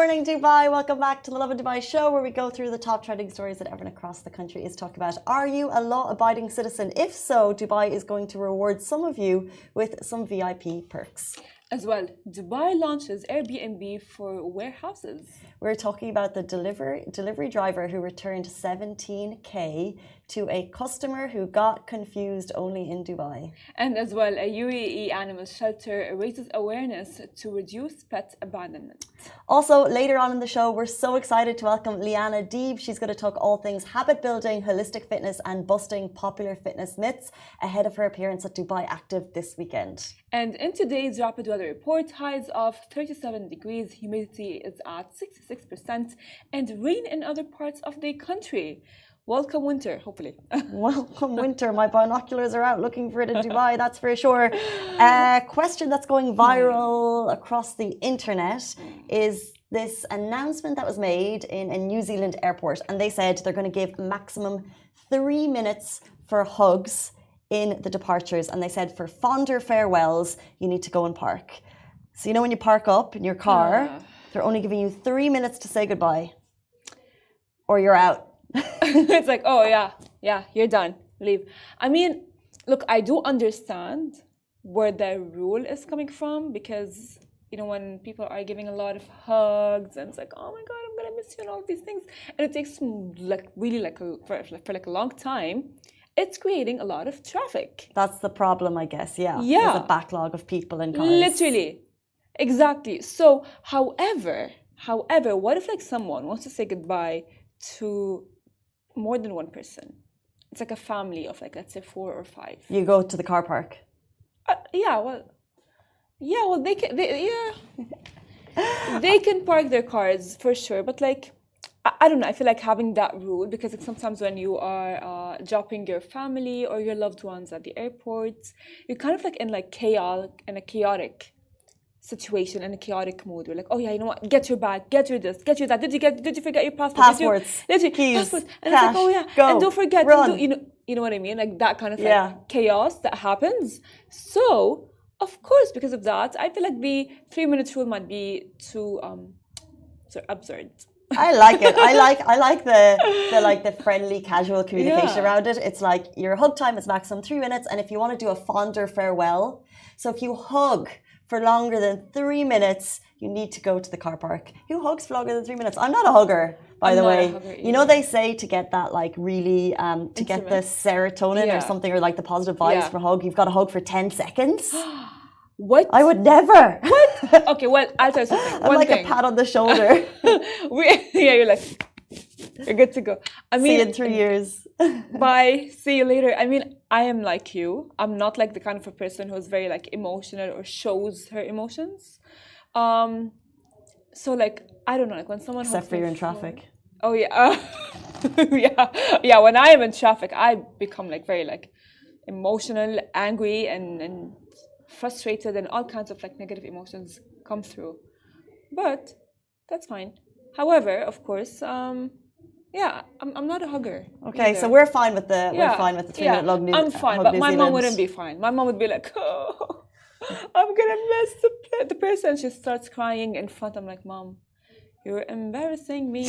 morning, Dubai. Welcome back to the Lovin Dubai show, where we go through the top trending stories that everyone across the country is talking about. Are you a law-abiding citizen? If so, Dubai is going to reward some of you with some VIP perks. As well, Dubai launches AIRBNB for warehouses. We're talking about the delivery driver who returned 17K to a customer who got confused only in Dubai. And as well, a UAE animal shelter raises awareness to reduce pet abandonment. Also, later on in the show, we're so excited to welcome Leana Deeb. She's going to talk all things habit building, holistic fitness, and busting popular fitness myths ahead of her appearance at Dubai Active this weekend. And in today's rapid weather report, highs of 37 degrees, humidity is at 66%, and rain in other parts of the country. Welcome winter, hopefully. Welcome winter. My binoculars are out looking for it in Dubai, that's for sure. A question that's going viral across the internet is this announcement that was made in a New Zealand airport. And they said they're going to give maximum 3 minutes for hugs in the departures. And they said for fonder farewells, you need to go and park. So, you know, when you park up in your car, they're only giving you 3 minutes to say goodbye, or you're out. It's like, oh yeah, you're done, leave. I mean, look, I do understand where the rule is coming from, because you know, when people are giving a lot of hugs and it's like, oh my god, I'm gonna miss you and all these things, and it takes like really like for like a long time, it's creating a lot of traffic. That's the problem, I guess. Yeah, there's a backlog of people in cars. Literally, exactly. So however, what if like someone wants to say goodbye to more than one person? It's like a family of like, let's say 4 or 5. You go to the car park. They can. They can park their cars for sure, but like, I don't know. I feel like having that rule, because like sometimes when you are dropping your family or your loved ones at the airport, you're kind of like in like chaotic situation, in a chaotic mood. We're like, oh yeah, you know what? Get your bag, get your this, get your that. Did you forget your passport? Passports, keys, passports. And cash, it's like, oh yeah, go, and don't forget, run. You know what I mean? Like that kind of like chaos that happens. So of course, because of that, I feel like the 3-minute rule might be too absurd. I like it. I like the friendly, casual communication around it. It's like your hug time is maximum 3 minutes, and if you want to do a fonder farewell, so if you hug for longer than 3 minutes, you need to go to the car park. Who hugs for longer than 3 minutes? I'm not a hugger, by the way. You know, they say to get that like really to get the serotonin or something, or like the positive vibes from a hug, you've got to hug for 10 seconds. What? I would never. What? Okay, well, I'll tell you something. I'm like a pat on the shoulder. You're like, you're good to go. I mean, see you in 3 years. Bye. See you later. I mean, I am like you. I'm not like the kind of a person who's very like emotional or shows her emotions. So like, I don't know, like when someone except for you're in traffic. Oh yeah. yeah. When I am in traffic, I become like very like emotional, angry, and frustrated, and all kinds of like negative emotions come through. But that's fine. However, of course, I'm not a hugger. Okay, either. so we're fine with the 3-minute lug. I'm fine, but my mom wouldn't be fine. My mom would be like, oh, I'm gonna miss the person. She starts crying in front. I'm like, Mom, you're embarrassing me.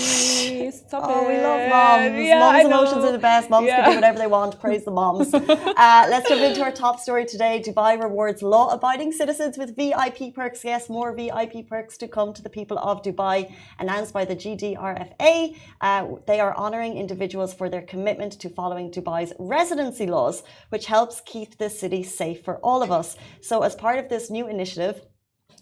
Stop it. Oh, we love moms. Yeah, moms' emotions are the best. Moms can do whatever they want. Praise the moms. Let's jump into our top story today. Dubai rewards law-abiding citizens with VIP perks. Yes, more VIP perks to come to the people of Dubai. Announced by the GDRFA, they are honouring individuals for their commitment to following Dubai's residency laws, which helps keep the city safe for all of us. So as part of this new initiative,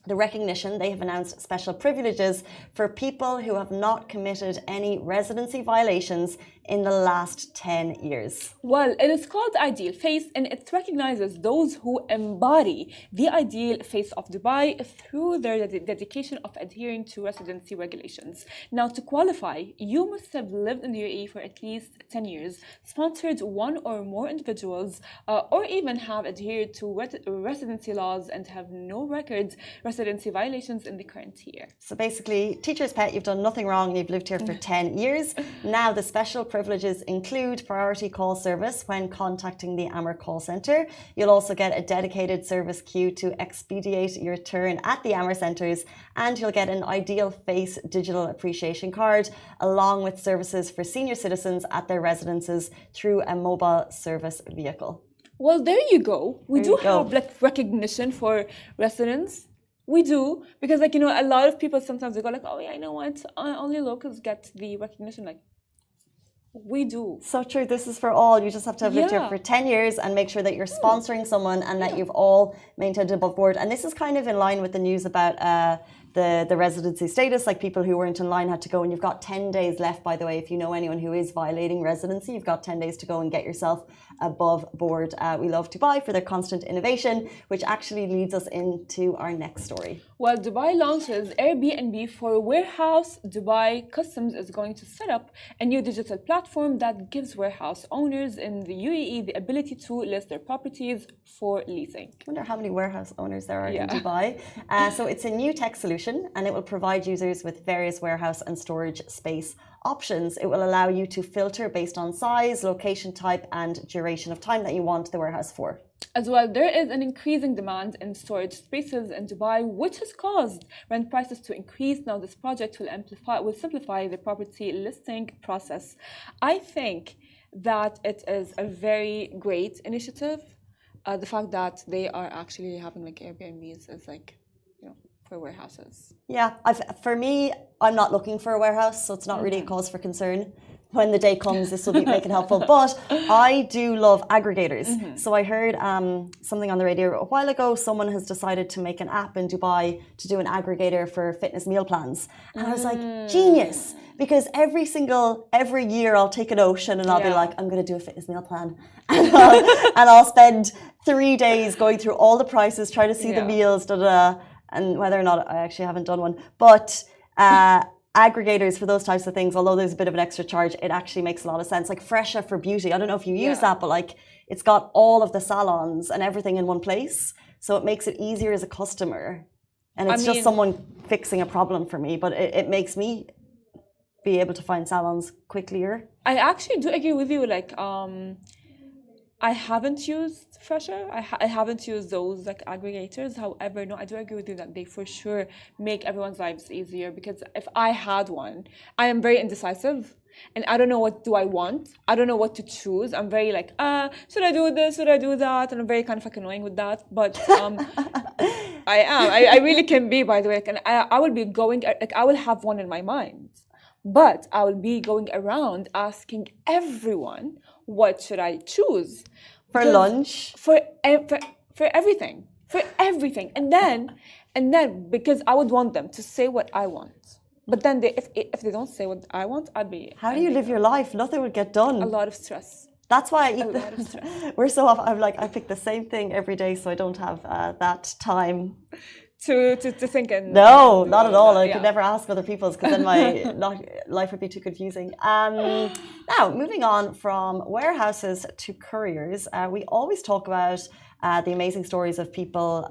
the recognition, they have announced special privileges for people who have not committed any residency violations in the last 10 years. Well, it is called Ideal Face, and it recognizes those who embody the ideal face of Dubai through their dedication of adhering to residency regulations. Now, to qualify, you must have lived in the UAE for at least 10 years, sponsored one or more individuals, or even have adhered to residency laws and have no records residency violations in the current year. So basically, teacher's pet, you've done nothing wrong, you've lived here for 10 years. Now the special privileges include priority call service when contacting the AMR call centre. You'll also get a dedicated service queue to expedite your turn at the AMR centres, and you'll get an ideal face digital appreciation card, along with services for senior citizens at their residences through a mobile service vehicle. Well, there you go. We do have like recognition for residents. We do, because like, you know, a lot of people sometimes they go like, oh yeah, I know what, only locals get the recognition. Like, we do. So true. This is for all. You just have to have lived here for 10 years and make sure that you're sponsoring someone and that you've all maintained above board. And this is kind of in line with the news about the residency status, like people who weren't in line had to go, and you've got 10 days left, by the way. If you know anyone who is violating residency, you've got 10 days to go and get yourself above board. We love Dubai for their constant innovation, which actually leads us into our next story. Well, Dubai launches AIRBNB for warehouse. Dubai Customs is going to set up a new digital platform that gives warehouse owners in the UAE the ability to list their properties for leasing. I wonder how many warehouse owners there are in Dubai. So it's a new tech solution, and it will provide users with various warehouse and storage space options. It will allow you to filter based on size, location type, and duration of time that you want the warehouse for. As well, there is an increasing demand in storage spaces in Dubai, which has caused rent prices to increase. Now, this project will simplify the property listing process. I think that it is a very great initiative. The fact that they are actually having like Airbnbs is like, you know, for warehouses. Yeah, for me, I'm not looking for a warehouse, so it's not really a cause for concern. When the day comes, this will make it helpful. But I do love aggregators. So I heard something on the radio a while ago. Someone has decided to make an app in Dubai to do an aggregator for fitness meal plans. And I was like, genius. Because every year I'll take an ocean and I'll be like, I'm going to do a fitness meal plan. And I'll spend 3 days going through all the prices, trying to see the meals, and whether or not I actually haven't done one. But aggregators for those types of things, although there's a bit of an extra charge, it actually makes a lot of sense. Like Fresha for beauty, I don't know if you use that, but like it's got all of the salons and everything in one place, so it makes it easier as a customer. And it's just someone fixing a problem for me, but it makes me be able to find salons quicker. I actually do agree with you. Like, I haven't used Fresher. I haven't used those like aggregators. However, no, I do agree with you that they for sure make everyone's lives easier, because if I had one, I am very indecisive and I don't know what do I want. I don't know what to choose. I'm very like, should I do this? Should I do that? And I'm very kind of like annoying with that. But I really can be, by the way. And I will be going, like I will have one in my mind, but I will be going around asking everyone, what should I choose? For lunch? For everything. For everything. And then because I would want them to say what I want. But then if they don't say what I want, I'd be... How do you live your life? Nothing would get done. A lot of stress. That's why I eat we're so off. I'm like, I pick the same thing every day, so I don't have that time. To think and... No, not at all. I could never ask other people's, because then my life would be too confusing. Now, moving on from warehouses to couriers, we always talk about the amazing stories of people,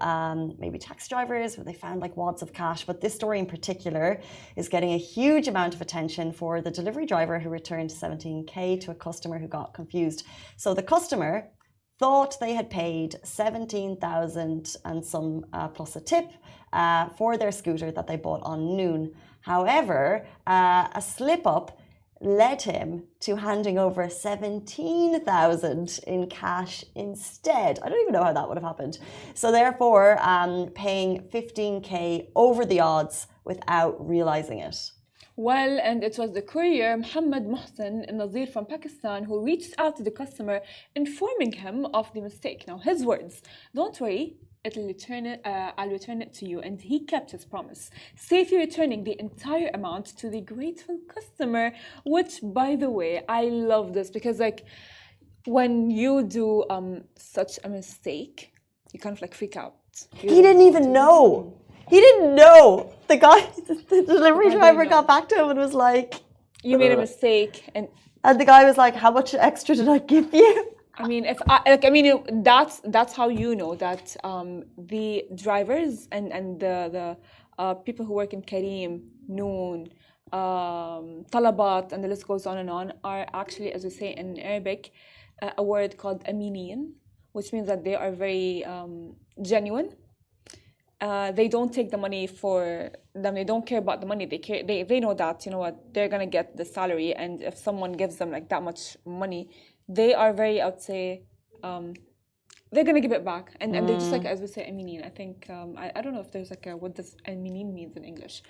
maybe taxi drivers, where they found like wads of cash. But this story in particular is getting a huge amount of attention for the delivery driver who returned 17K to a customer who got confused. So the customer thought they had paid 17,000 and some plus a tip for their scooter that they bought on Noon. However, a slip up led him to handing over 17,000 in cash instead. I don't even know how that would have happened. So therefore, paying 15K over the odds without realizing it. Well, and it was the courier Muhammad Mohsen Nazir from Pakistan who reached out to the customer, informing him of the mistake. Now, his words, "Don't worry, I'll return it to you." And he kept his promise, safely returning the entire amount to the grateful customer, which, by the way, I love this, because like when you do such a mistake, you kind of like freak out. He didn't even know. He didn't know. The guy, the delivery driver got back to him and was like, "You made a mistake." And the guy was like, "How much extra did I give you?" I mean, that's how you know that the drivers and the people who work in Careem, Noon, talabat, and the list goes on and on, are actually, as we say in Arabic, a word called aminin, which means that they are very genuine. They don't take the money for them. They don't care about the money. They know that, you know what, they're gonna get the salary, and if someone gives them like that much money, they are very, I would say, they're gonna give it back, and they're just like, as we say, aminin. I think I don't know if there's like what does aminin means in English,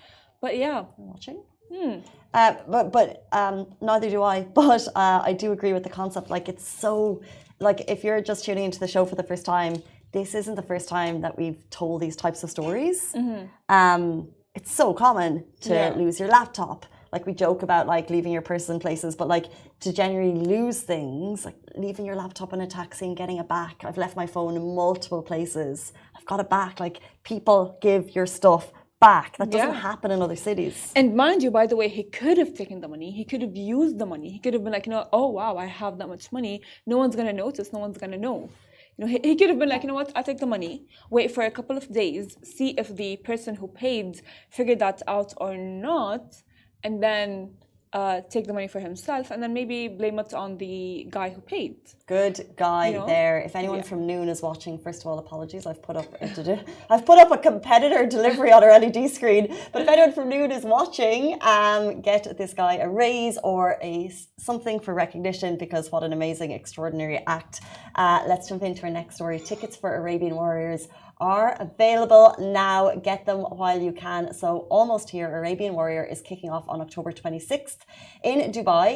but yeah. Watching. But neither do I. But I do agree with the concept. Like, it's so, like, if you're just tuning into the show for the first time, this isn't the first time that we've told these types of stories. It's so common to lose your laptop. Like, we joke about like leaving your purse in places, but like to generally lose things, like leaving your laptop in a taxi and getting it back. I've left my phone in multiple places. I've got it back. Like, people give your stuff back. That doesn't happen in other cities. And mind you, by the way, he could have taken the money. He could have used the money. He could have been like, you know, oh wow, I have that much money. No one's gonna notice. No one's gonna know. You know, he could have been like, you know what, I'll take the money, wait for a couple of days, see if the person who paid figured that out or not, and then take the money for himself, and then maybe blame it on the guy who paid. Good guy, you know? There. If anyone from Noon is watching, first of all, apologies. I've put up a competitor delivery on our LED screen. But if anyone from Noon is watching, get this guy a raise or something for recognition, because what an amazing, extraordinary act. Let's jump into our next story. Tickets for Arabian Warriors are available now. Get them while you can. So almost here, Arabian Warrior is kicking off on October 26th in Dubai.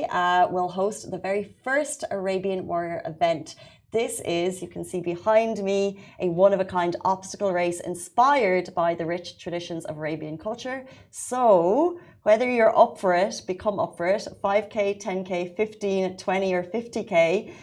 We'll host the very first Arabian Warrior event. This is, you can see behind me, a one-of-a-kind obstacle race inspired by the rich traditions of Arabian culture. So whether you're up for it, become up for it, 5K, 10K, 15, 20 or 50K,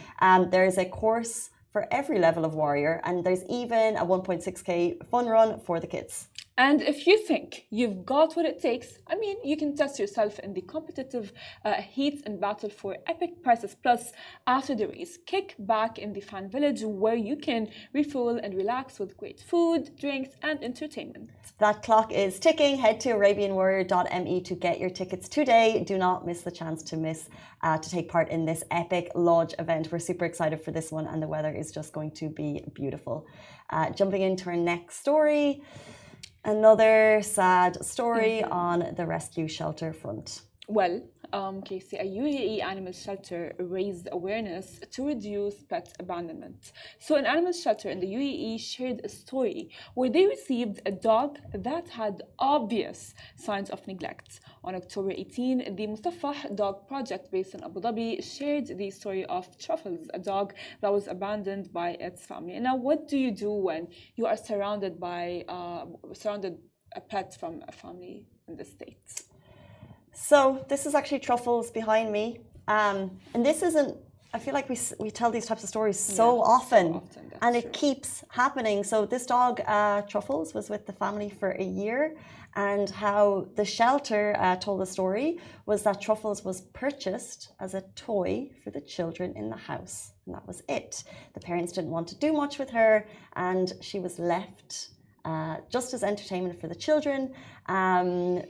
there's a course for every level of warrior, and there's even a 1.6K fun run for the kids. And if you think you've got what it takes, I mean, you can test yourself in the competitive heats and battle for epic prizes. Plus, after the race, kick back in the fan village where you can refuel and relax with great food, drinks, and entertainment. That clock is ticking. Head to ARBNwarrior.me to get your tickets today. Do not miss the chance to take part in this epic launch event. We're super excited for this one, and the weather is just going to be beautiful. Jumping into our next story. Another sad story on the rescue shelter front. Well, Casey, a UAE animal shelter raised awareness to reduce pet abandonment. So an animal shelter in the UAE shared a story where they received a dog that had obvious signs of neglect. On October 18, the Mustafah Dog Project based in Abu Dhabi shared the story of Truffles, a dog that was abandoned by its family. And now, what do you do when you are surrounded a pet from a family in the States? So this is actually Truffles behind me, and this isn't, I feel like we tell these types of stories so often and it keeps happening. So this dog, Truffles, was with the family for a year, and how the shelter told the story was that Truffles was purchased as a toy for the children in the house, and that was it. The parents didn't want to do much with her, and she was left just as entertainment for the children.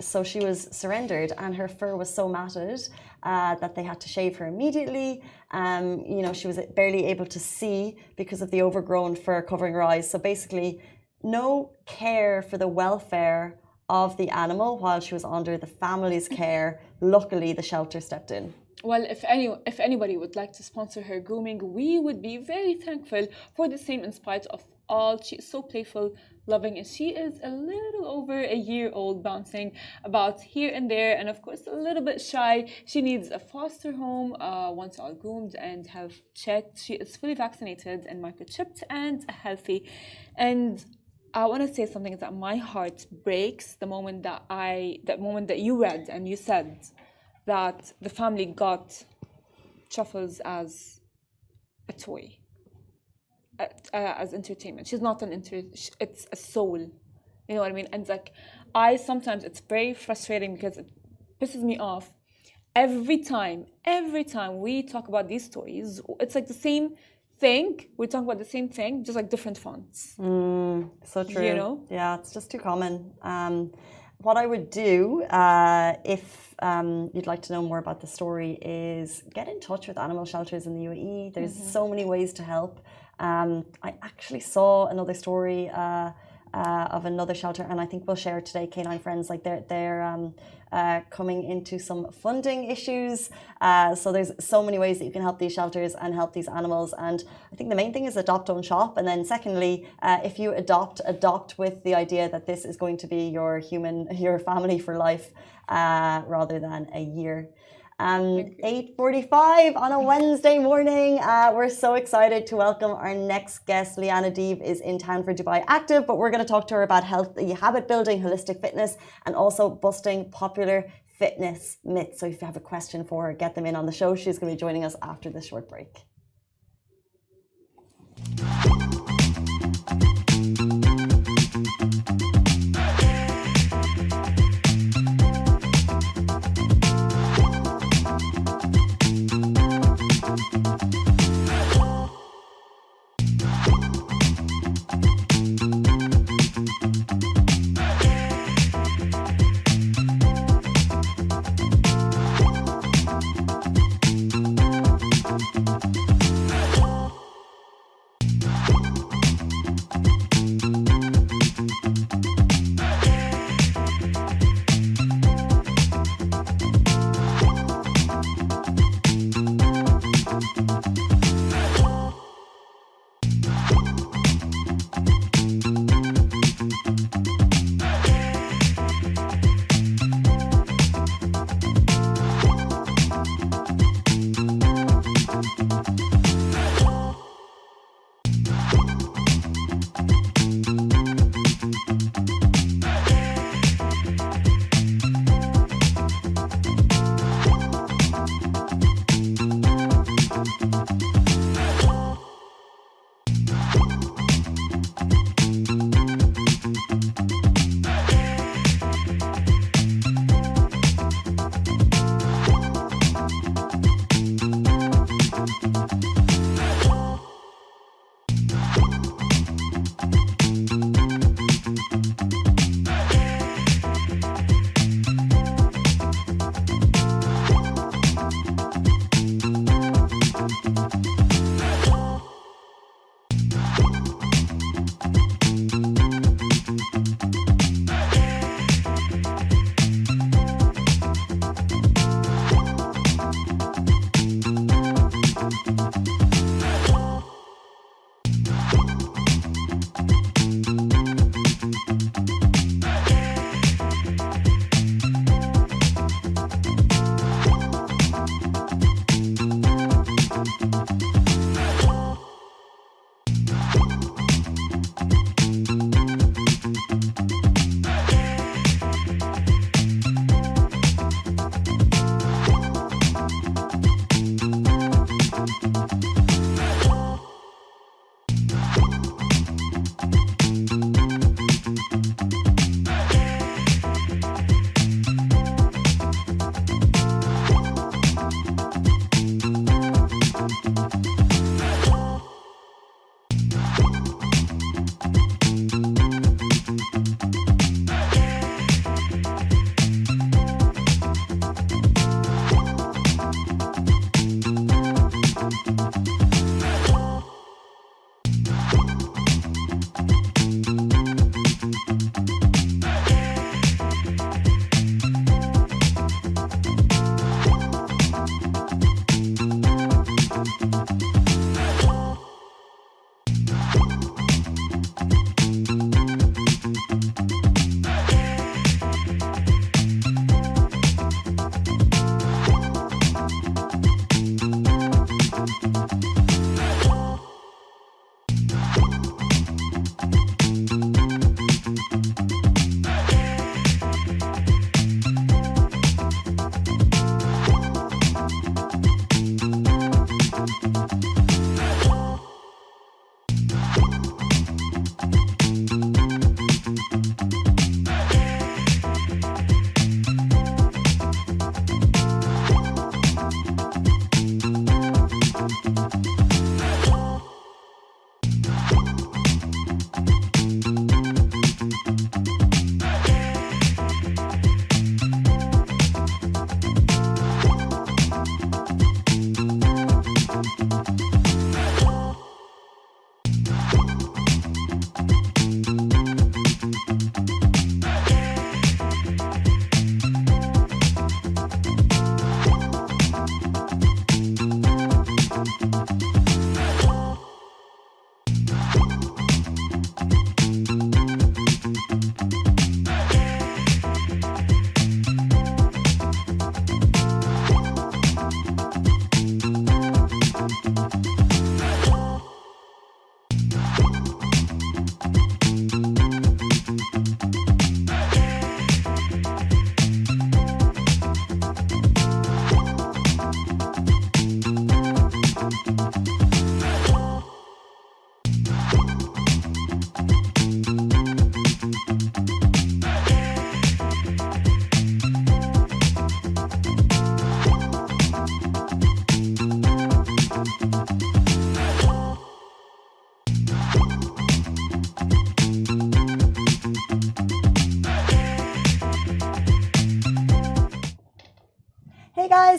So she was surrendered, and her fur was so matted that they had to shave her immediately. You know, she was barely able to see because of the overgrown fur covering her eyes. So basically, no care for the welfare of the animal while she was under the family's care. Luckily, the shelter stepped in. Well, if anybody would like to sponsor her grooming, we would be very thankful for the same. In spite of all, she is so playful, loving, and she is a little over a year old, bouncing about here and there, and of course a little bit shy. She needs a foster home once all groomed and have checked. She is fully vaccinated and microchipped and healthy. And I want to say something that my heart breaks the moment that you read and you said that the family got Truffles as a toy, as entertainment. She's not it's a soul, you know what I mean? And like, sometimes it's very frustrating because it pisses me off. Every time we talk about these stories, it's like the same thing. We talk about the same thing, just like different fonts. So true. You know? Yeah, it's just too common. what I would do if you'd like to know more about the story is get in touch with animal shelters in the UAE. There's so many ways to help. I actually saw another story of another shelter, and I think we'll share it today, Canine Friends. Like they're coming into some funding issues. So there's so many ways that you can help these shelters and help these animals. And I think the main thing is adopt, don't shop. And then secondly, if you adopt with the idea that this is going to be your family for life rather than a year. 8:45 on a Wednesday morning. We're so excited to welcome our next guest. Leana Deeb is in town for Dubai Active, but we're going to talk to her about healthy habit building, holistic fitness, and also busting popular fitness myths. So if you have a question for her, get them in on the show. She's going to be joining us after this short break.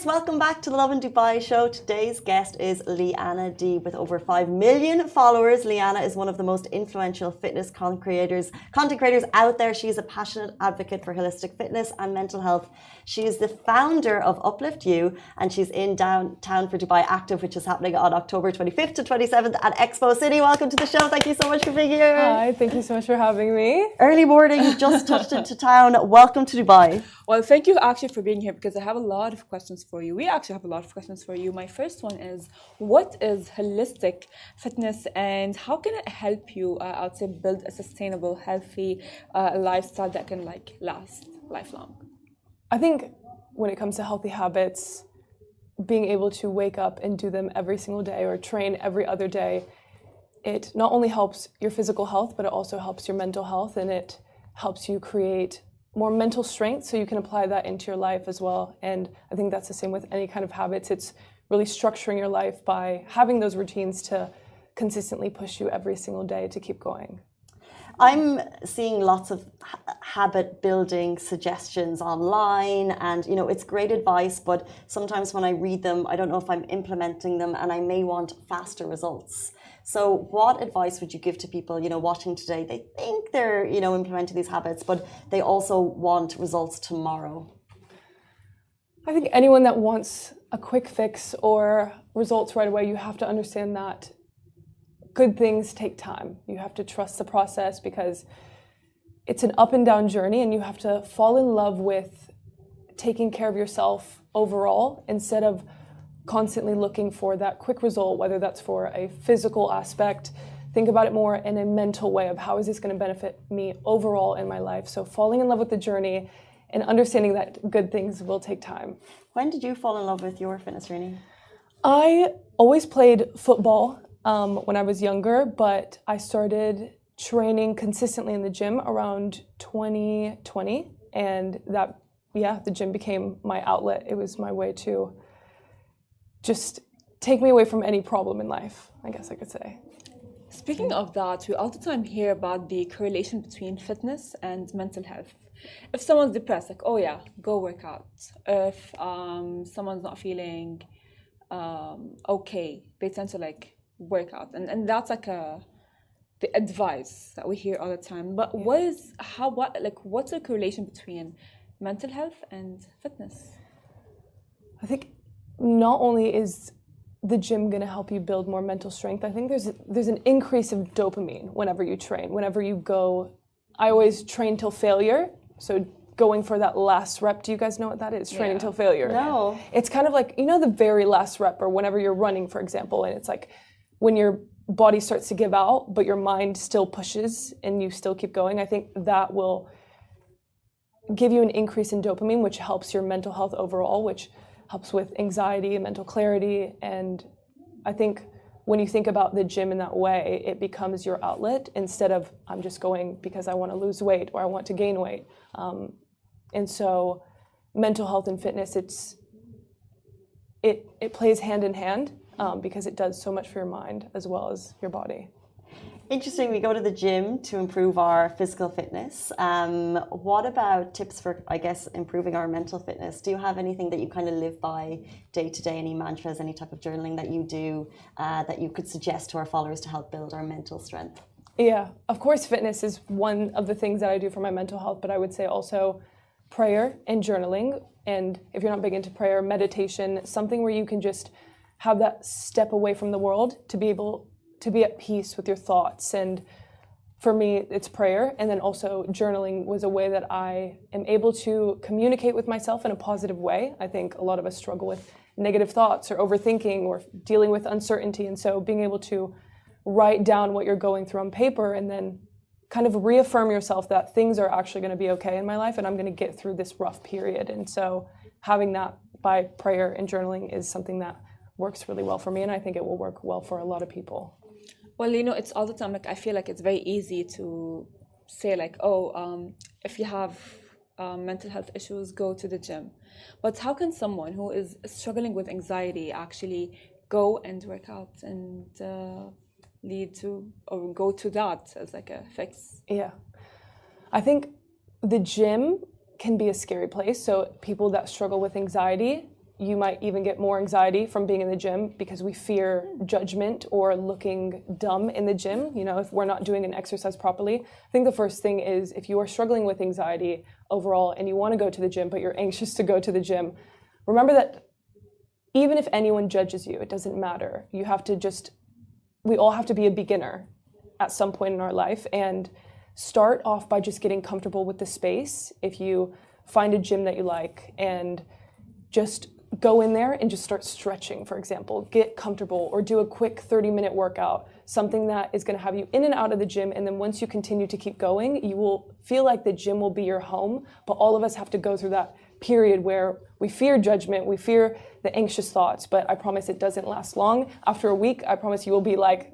welcome back to the Lovin Dubai show. Today's guest is Leana Deeb with over 5 million followers. Leana is one of the most influential fitness content creators out there. She is a passionate advocate for holistic fitness and mental health. She is the founder of Uplift You, and she's in downtown for Dubai Active, which is happening on October 25th to 27th at Expo City. Welcome to the show. Thank you so much for being here. Hi, thank you so much for having me. Early morning, you've just touched into town. Welcome to Dubai. Well, thank you actually for being here because I have a lot of questions for you. We actually have a lot of questions for you. My first one is, what is holistic fitness and how can it help you, I would say, build a sustainable, healthy lifestyle that can last lifelong? I think when it comes to healthy habits, being able to wake up and do them every single day or train every other day, it not only helps your physical health, but it also helps your mental health, and it helps you create more mental strength so you can apply that into your life as well. And I think that's the same with any kind of habits. It's really structuring your life by having those routines to consistently push you every single day to keep going. I'm seeing lots of habit building suggestions online, and it's great advice, but sometimes when I read them, I don't know if I'm implementing them, and I may want faster results. So what advice would you give to people, watching today? They think they're, implementing these habits, but they also want results tomorrow. I think anyone that wants a quick fix or results right away, you have to understand that good things take time. You have to trust the process because it's an up and down journey, and you have to fall in love with taking care of yourself overall instead of constantly looking for that quick result, whether that's for a physical aspect. Think about it more in a mental way of how is this going to benefit me overall in my life. So falling in love with the journey and understanding that good things will take time. When did you fall in love with your fitness journey? I always played football when I was younger, but I started training consistently in the gym around 2020, and the gym became my outlet. It was my way to just take me away from any problem in life, I guess I could say. Speaking of that, we all the time hear about the correlation between fitness and mental health. If someone's depressed, go work out. If someone's not feeling okay, they tend to work out, and that's the advice that we hear all the time. But what's the correlation between mental health and fitness? I think not only is the gym going to help you build more mental strength, I think there's an increase of dopamine whenever you train. Whenever you go, I always train till failure. So going for that last rep, do you guys know what that is? Training till failure. No. It's kind of the very last rep, or whenever you're running, for example, and it's when your body starts to give out, but your mind still pushes and you still keep going. I think that will give you an increase in dopamine, which helps your mental health overall, which helps with anxiety and mental clarity. And I think when you think about the gym in that way, it becomes your outlet instead of I'm just going because I want to lose weight or I want to gain weight. And so mental health and fitness, it plays hand in hand because it does so much for your mind as well as your body. Interesting. We go to the gym to improve our physical fitness. What about tips for, improving our mental fitness? Do you have anything that you kind of live by day to day, any mantras, any type of journaling that you do that you could suggest to our followers to help build our mental strength? Yeah, of course, fitness is one of the things that I do for my mental health, but I would say also prayer and journaling. And if you're not big into prayer, meditation, something where you can just have that step away from the world to be able to be at peace with your thoughts. And for me, it's prayer. And then also journaling was a way that I am able to communicate with myself in a positive way. I think a lot of us struggle with negative thoughts or overthinking or dealing with uncertainty. And so being able to write down what you're going through on paper and then kind of reaffirm yourself that things are actually going to be okay in my life and I'm going to get through this rough period. And so having that by prayer and journaling is something that works really well for me, and I think it will work well for a lot of people. Well, it's all the time, I feel like it's very easy to say if you have mental health issues, go to the gym. But how can someone who is struggling with anxiety actually go and work out and lead to or go to that as a fix? Yeah. I think the gym can be a scary place. So people that struggle with anxiety, you might even get more anxiety from being in the gym because we fear judgment or looking dumb in the gym, you know, if we're not doing an exercise properly. I think the first thing is if you are struggling with anxiety overall and you want to go to the gym, but you're anxious to go to the gym, remember that even if anyone judges you, it doesn't matter. You have to we all have to be a beginner at some point in our life and start off by just getting comfortable with the space. If you find a gym that you like and just go in there and just start stretching, for example, get comfortable or do a quick 30-minute workout, something that is going to have you in and out of the gym. And then once you continue to keep going, you will feel like the gym will be your home. But all of us have to go through that period where we fear judgment, we fear the anxious thoughts, but I promise it doesn't last long. After a week, I promise you will be like,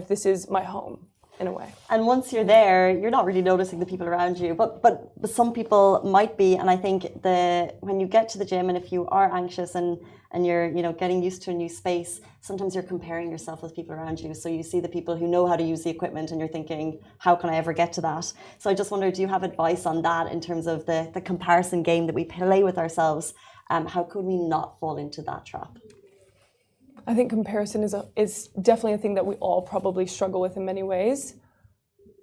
this is my home. In a way. And once you're there, you're not really noticing the people around you, but some people might be. And I think when you get to the gym and if you are anxious and you're, you know, getting used to a new space, sometimes you're comparing yourself with people around you. So you see the people who know how to use the equipment and you're thinking, how can I ever get to that? So I just wonder, do you have advice on that in terms of the comparison game that we play with ourselves? How could we not fall into that trap? I think comparison is definitely a thing that we all probably struggle with in many ways.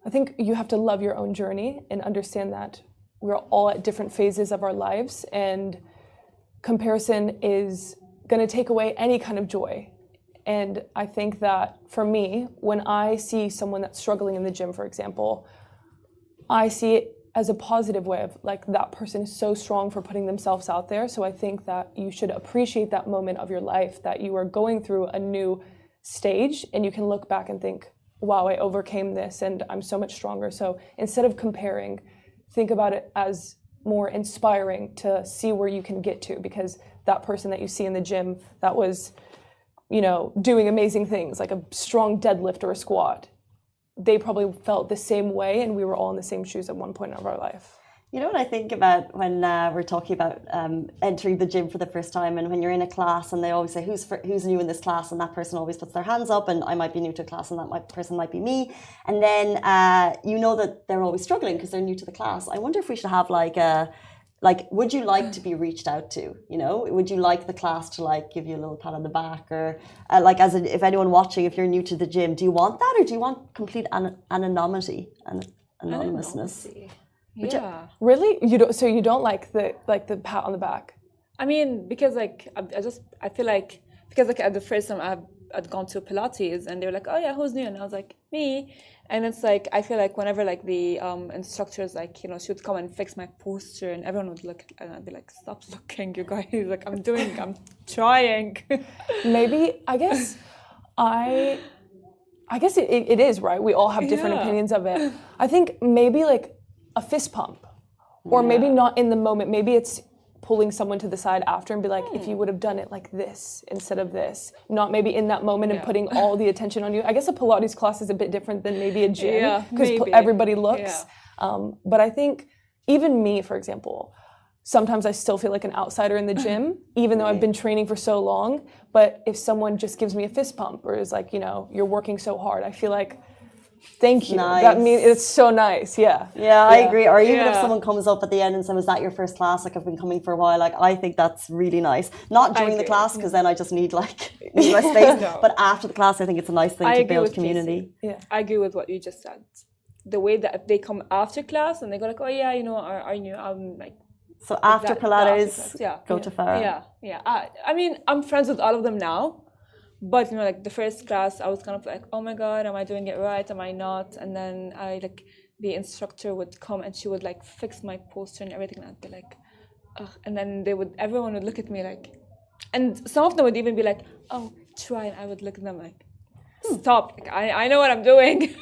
I think you have to love your own journey and understand that we're all at different phases of our lives, and comparison is going to take away any kind of joy. And I think that for me, when I see someone that's struggling in the gym, for example, I see it as a positive way of like that person is so strong for putting themselves out there. So I think that you should appreciate that moment of your life that you are going through a new stage and you can look back and think, wow, I overcame this and I'm so much stronger. So instead of comparing, think about it as more inspiring to see where you can get to, because that person that you see in the gym that was, you know, doing amazing things like a strong deadlift or a squat, they probably felt the same way and we were all in the same shoes at one point of our life. You know what I think about when we're talking about entering the gym for the first time, and when you're in a class and they always say, who's new in this class? And that person always puts their hands up and I might be new to a class and that person might be me. And then you know that they're always struggling because they're new to the class. I wonder if we should have would you like to be reached out to? You know, would you like the class to like give you a little pat on the back, or if anyone watching, if you're new to the gym, do you want that, or do you want complete anonymity and anonymousness? Yeah. Really? You don't? So you don't like the pat on the back? I mean, because like I feel like because like at the first time I'd gone to Pilates and they were like, oh yeah, who's new? And I was like, me. And it's like I feel like whenever like the instructors like, you know, she would come and fix my posture and everyone would look and I'd be like, stop looking, you guys. Like I'm trying. Maybe I guess it is, right? We all have different opinions of it. I think maybe like a fist pump, or maybe not in the moment. Maybe it's pulling someone to the side after and be like, if you would have done it like this instead of this, not maybe in that moment and putting all the attention on you. I guess a Pilates class is a bit different than maybe a gym because everybody looks. But I think even me, for example, sometimes I still feel like an outsider in the gym, even though I've been training for so long. But if someone just gives me a fist pump or is like, you know, you're working so hard, I feel like, thank you. Nice. That means it's so nice. Yeah. Yeah, I agree. Or even if someone comes up at the end and says, "Was that your first class? Like I've been coming for a while." Like I think that's really nice. Not during the class because then I just need my space. No. But after the class, I think it's a nice thing to build community. Yeah, I agree with what you just said. The way that if they come after class and they go like, "Oh yeah, you know, are you?" I'm like. So after Pilates, go to Farah. Yeah. I mean, I'm friends with all of them now. But you know, like the first class, I was kind of like, oh my god, am I doing it right? Am I not? And then the instructor would come and she would like fix my posture and everything, and I'd be like, ugh. And then everyone would look at me like, and some of them would even be like, oh, try, and I would look at them like, stop! Like, I know what I'm doing.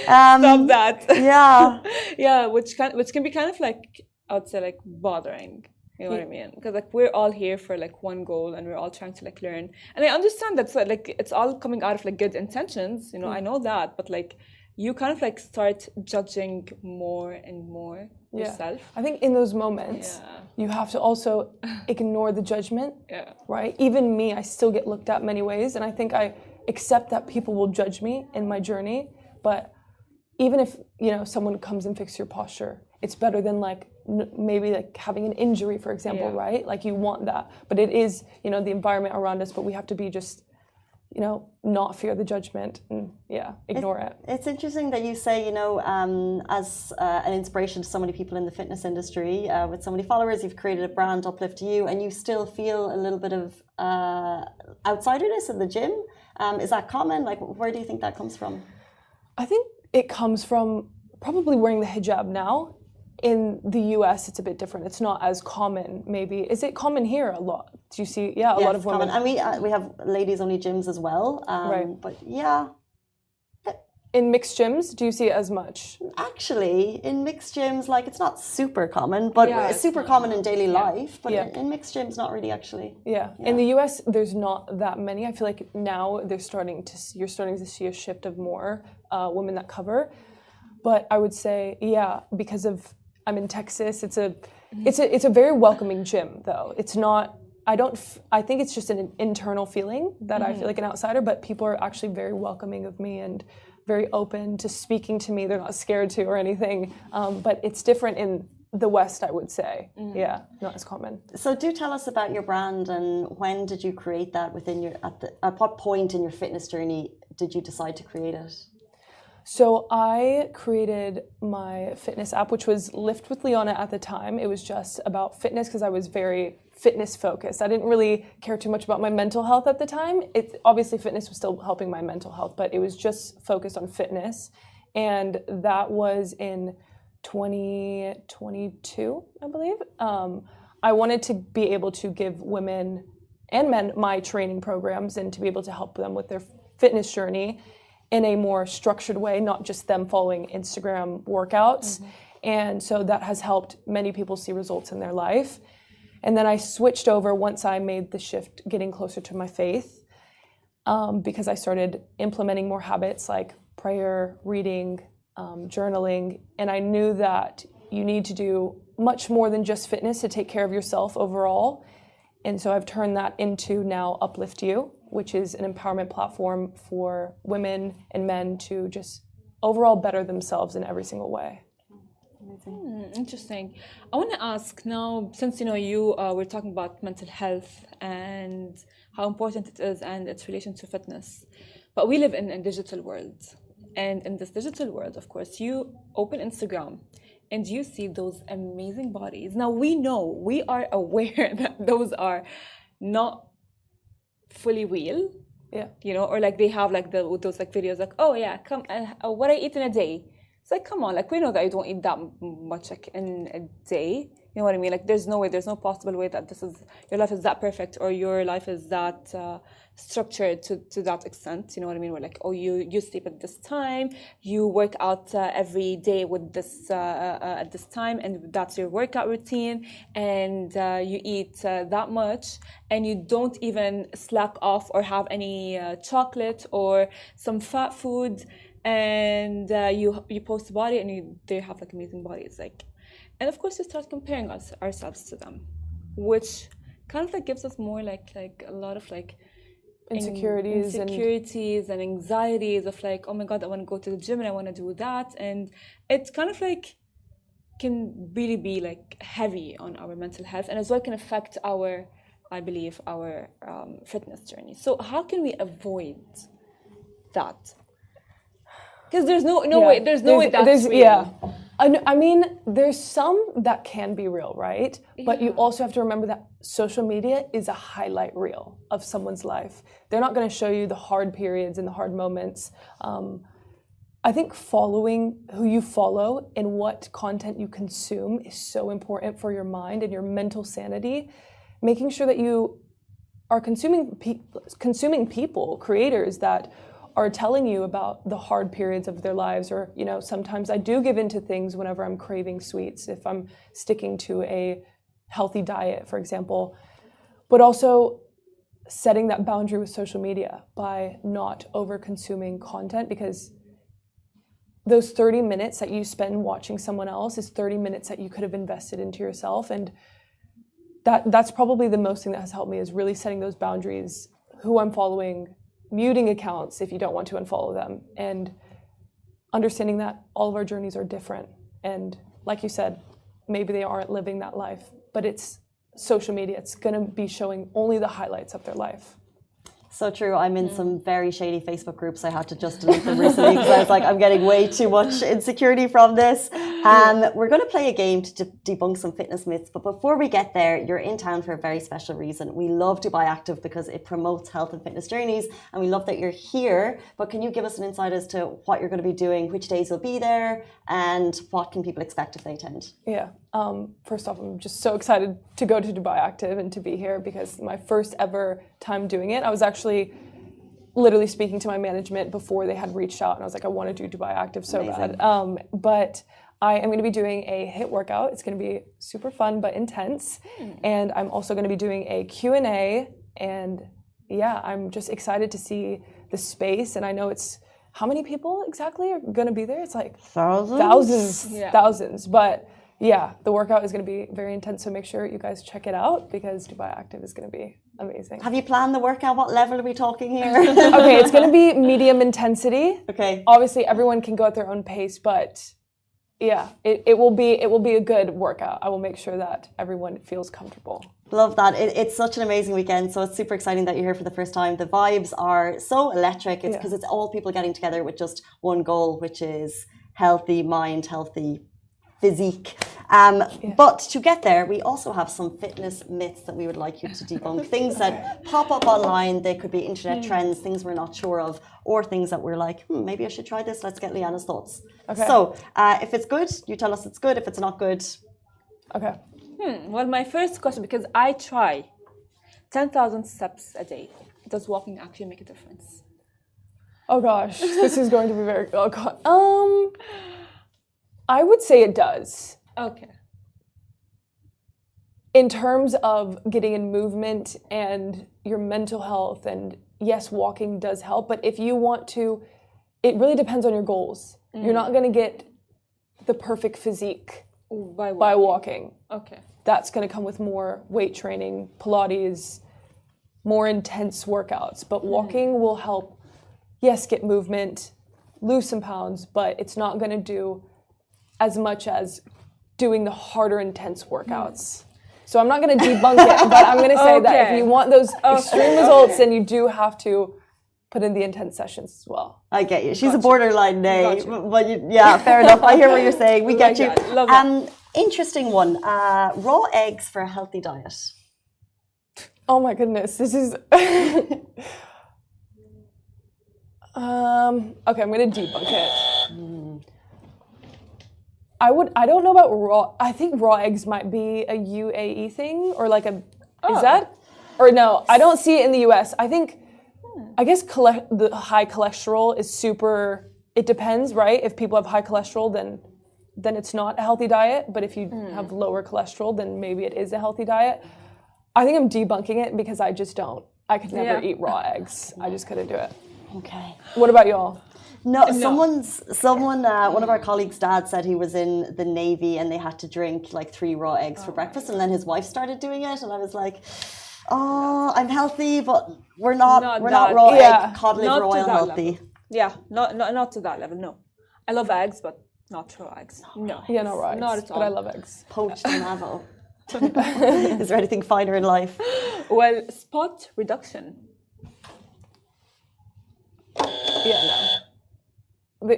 Stop that. Yeah, which can be kind of like I would say like bothering. You know what I mean? Because like we're all here for like one goal and we're all trying to like learn. And I understand that's like it's all coming out of like good intentions, you know, I know that, but like you kind of like start judging more and more yourself. I think in those moments you have to also ignore the judgment. Right? Even me, I still get looked at many ways, and I think I accept that people will judge me in my journey, but even if, someone comes and fixes your posture, it's better than like maybe like having an injury, for example, right? Like you want that. But it is, the environment around us, but we have to be just, not fear the judgment and ignore it. It's interesting that you say, as an inspiration to so many people in the fitness industry, with so many followers, you've created a brand, Uplift You, and you still feel a little bit of outsiderness in the gym. Is that common? Like, where do you think that comes from? I think it comes from probably wearing the hijab now. In the US, it's a bit different. It's not as common, maybe. Is it common here a lot? Do you see, a lot of women? Common. And we have ladies-only gyms as well. Right. But yeah. In mixed gyms, do you see it as much? Actually, in mixed gyms, like it's not super common, but it's super common in daily life. But in mixed gyms, not really actually. Yeah. In the US, there's not that many. I feel like now you're starting to see a shift of more women that cover. But I would say, because I'm in Texas. It's a very welcoming gym, though. It's not. I think it's just an internal feeling that I feel like an outsider. But people are actually very welcoming of me and very open to speaking to me. They're not scared to or anything. But it's different in the West, I would say. Yeah, not as common. So do tell us about your brand and when did you create that at what point in your fitness journey did you decide to create it? So I created my fitness app, which was Lift with Leana at the time. It was just about fitness because I was very fitness focused. I didn't really care too much about my mental health at the time. Obviously fitness was still helping my mental health, but it was just focused on fitness. And that was in 2022, I believe. I wanted to be able to give women and men my training programs and to be able to help them with their fitness journey in a more structured way, not just them following Instagram workouts. And so that has helped many people see results in their life. And then I switched over once I made the shift, getting closer to my faith, because I started implementing more habits like prayer, reading, journaling. And I knew that you need to do much more than just fitness to take care of yourself overall. And so I've turned that into now Uplift You, which is an empowerment platform for women and men to just overall better themselves in every single way. Interesting. I want to ask now, since you were talking about mental health and how important it is and its relation to fitness, but we live in a digital world. And in this digital world, of course, you open Instagram and you see those amazing bodies. Now we are aware that those are not fully real, or like they have like those like videos like, oh yeah, come what I eat in a day. It's like, come on, like we know that you don't eat that much like in a day. You know what I mean? Like there's no possible way that your life is that perfect or your life is that structured to that extent. You know what I mean? We're like, oh, you sleep at this time, you work out every day with this at this time, and that's your workout routine, and you eat that much, and you don't even slack off or have any chocolate or some fat food, and you post a body and they have like amazing bodies, like. And of course, we start comparing ourselves to them, which kind of like gives us more like a lot of like insecurities and anxieties of like, oh my God, I want to go to the gym and I want to do that, and it's kind of like can really be like heavy on our mental health, and as well can affect our fitness journey. So how can we avoid that? Because there's no way that's real. I mean, there's some that can be real, right? But you also have to remember that social media is a highlight reel of someone's life. They're not going to show you the hard periods and the hard moments. I think following who you follow and what content you consume is so important for your mind and your mental sanity. Making sure that you are consuming people, creators that are telling you about the hard periods of their lives, or sometimes I do give into things whenever I'm craving sweets, if I'm sticking to a healthy diet, for example, but also setting that boundary with social media by not over consuming content, because those 30 minutes that you spend watching someone else is 30 minutes that you could have invested into yourself. And that's probably the most thing that has helped me, is really setting those boundaries, who I'm following, muting accounts if you don't want to unfollow them, and understanding that all of our journeys are different. And like you said, maybe they aren't living that life, but it's social media. It's going to be showing only the highlights of their life. So true. I'm in some very shady Facebook groups. I had to just delete them recently because I was like, I'm getting way too much insecurity from this. We're going to play a game to debunk some fitness myths. But before we get there, you're in town for a very special reason. We love Dubai Active because it promotes health and fitness journeys. And we love that you're here. But can you give us an insight as to what you're going to be doing, which days you'll be there, and what can people expect if they attend? Yeah. First off, I'm just so excited to go to Dubai Active and to be here because my first ever time doing it. I was actually literally speaking to my management before they had reached out, and I was like, I want to do Dubai Active so Amazing. bad. But I am going to be doing a HIIT workout. It's going to be super fun but intense. And I'm also going to be doing a Q&A. And yeah, I'm just excited to see the space. And I know it's, how many people exactly are going to be there? It's like thousands. But yeah, the workout is going to be very intense. So make sure you guys check it out because Dubai Active is going to be amazing. Have you planned the workout? What level are we talking here? Okay, it's going to be medium intensity. Okay. Obviously, everyone can go at their own pace, but yeah, it will be a good workout. I will make sure that everyone feels comfortable. Love that. It's such an amazing weekend. So it's super exciting that you're here for the first time. The vibes are so electric. It's because it's all people getting together with just one goal, which is healthy mind, healthy physique. But to get there, we also have some fitness myths that we would like you to debunk. Things that pop up online. They could be internet trends, things we're not sure of, or things that we're like, maybe I should try this. Let's get Leana's thoughts. Okay. So if it's good, you tell us it's good. If it's not good. Okay. Well, my first question, because I try 10,000 steps a day. Does walking actually make a difference? Oh gosh, this is going to be very. Oh god. I would say it does. Okay. In terms of getting in movement and your mental health, and yes, walking does help, but if you want to, it really depends on your goals. You're not going to get the perfect physique by walking. Okay. That's going to come with more weight training, Pilates, more intense workouts. But walking will help, yes, get movement, lose some pounds, but it's not going to do as much as doing the harder, intense workouts. So I'm not going to debunk it, but I'm going to say that if you want those extreme results, then you do have to put in the intense sessions as well. I get you. She's a borderline nay, but fair enough. I hear what you're saying. We get you. Love that. Interesting one. Raw eggs for a healthy diet. Oh my goodness, this is. Okay, I'm going to debunk it. I don't know about raw. I think raw eggs might be a UAE thing or like a. Is that? Or no, I don't see it in the US. I guess the high cholesterol is super. It depends, right? If people have high cholesterol, then it's not a healthy diet. But if you have lower cholesterol, then maybe it is a healthy diet. I think I'm debunking it because I just don't. I could never eat raw eggs. I just couldn't do it. Okay. What about y'all? No, someone, one of our colleagues' dad said he was in the Navy and they had to drink like 3 raw eggs for breakfast, and then his wife started doing it, and I was like, oh, I'm healthy, but we're not raw egg cod liver oil healthy. Level. Yeah, not to that level. No, I love eggs, but not raw eggs. No. Yeah, not raw eggs. Not at all. But I love eggs. Poached and avo. Is there anything finer in life? Well, spot reduction. Yeah, no.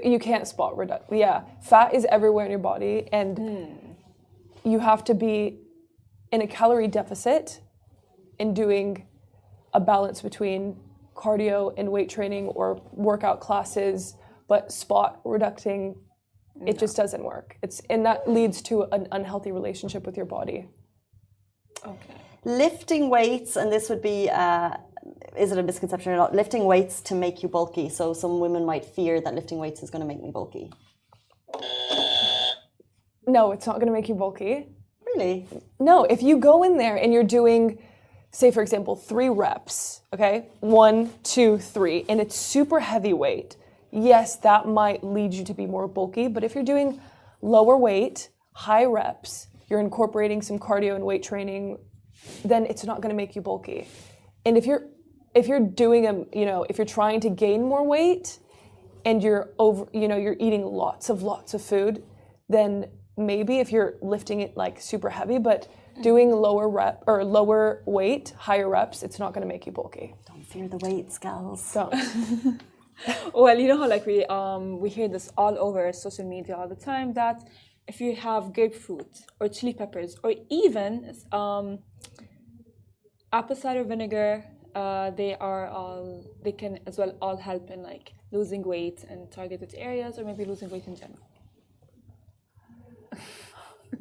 You can't spot reduction. Yeah, fat is everywhere in your body, and you have to be in a calorie deficit in doing a balance between cardio and weight training or workout classes, but spot reducing, it just doesn't work. And that leads to an unhealthy relationship with your body. Okay. Lifting weights, and this would be, is it a misconception or not? Lifting weights to make you bulky. So some women might fear that lifting weights is going to make me bulky. No, it's not going to make you bulky. Really? No, if you go in there and you're doing, say for example, 3 reps, okay? 1, 2, 3, and it's super heavy weight. Yes, that might lead you to be more bulky, but if you're doing lower weight, high reps, you're incorporating some cardio and weight training, then it's not going to make you bulky. And if you're doing if you're trying to gain more weight, and you're you're eating lots of food, then maybe if you're lifting it like super heavy, but doing lower weight, higher reps, it's not going to make you bulky. Don't fear the weights, gals. Don't. Well, you know how like we hear this all over social media all the time that if you have grapefruit or chili peppers or even apple cider vinegar, they can as well all help in like losing weight in targeted areas or maybe losing weight in general.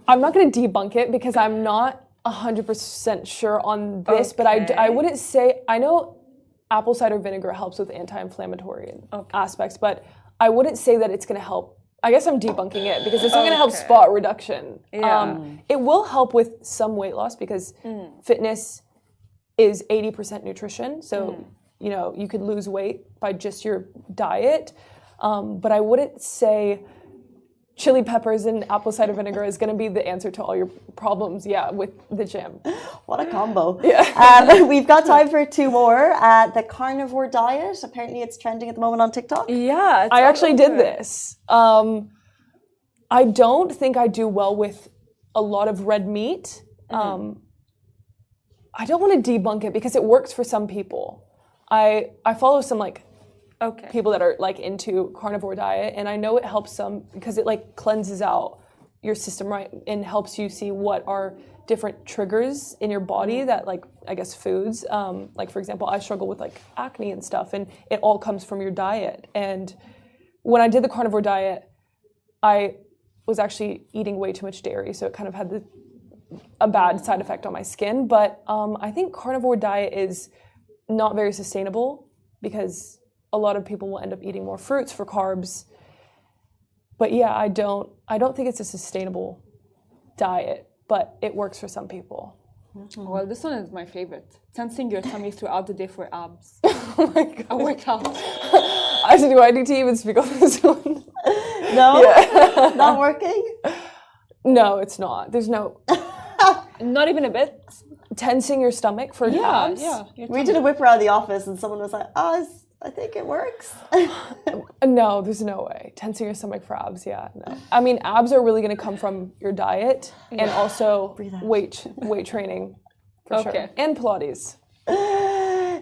I'm not going to debunk it because I'm not 100% sure on this, but I wouldn't say, I know apple cider vinegar helps with anti-inflammatory aspects, but I wouldn't say that it's going to help. I guess I'm debunking it because it's not going to help spot reduction. Yeah. It will help with some weight loss because fitness is 80% nutrition. So, you could lose weight by just your diet. But I wouldn't say chili peppers and apple cider vinegar is going to be the answer to all your problems, with the gym. What a combo. Yeah. We've got time for two more. The carnivore diet, apparently it's trending at the moment on TikTok. Yeah. I actually did this. I don't think I do well with a lot of red meat. I don't want to debunk it because it works for some people. I follow some people that are like into carnivore diet, and I know it helps some because it like cleanses out your system, right, and helps you see what are different triggers in your body that like I guess foods. Like for example, I struggle with like acne and stuff, and it all comes from your diet. And when I did the carnivore diet, I was actually eating way too much dairy, so it kind of had a bad side effect on my skin. But I think carnivore diet is not very sustainable because a lot of people will end up eating more fruits for carbs. But yeah, I don't think it's a sustainable diet, but it works for some people. Well, this one is my favorite. Tensing your tummy throughout the day for abs. Oh my God. A workout. Do I need to even speak on this one? No? Not working? No, it's not. There's no... Not even a bit? Tensing your stomach for abs? Yeah. We did a whip around the office and someone was like, I think it works. No, there's no way. Tensing your stomach for abs, no. I mean, abs are really going to come from your diet and also weight training, for sure. And Pilates.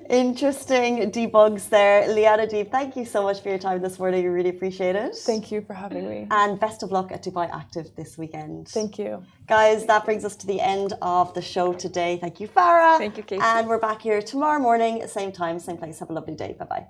Interesting debugs there. Leana, Deeb, thank you so much for your time this morning. We really appreciate it. Thank you for having me. And best of luck at Dubai Active this weekend. Thank you. Guys, that brings us to the end of the show today. Thank you, Farah. Thank you, Casey. And we're back here tomorrow morning, same time, same place. Have a lovely day. Bye-bye.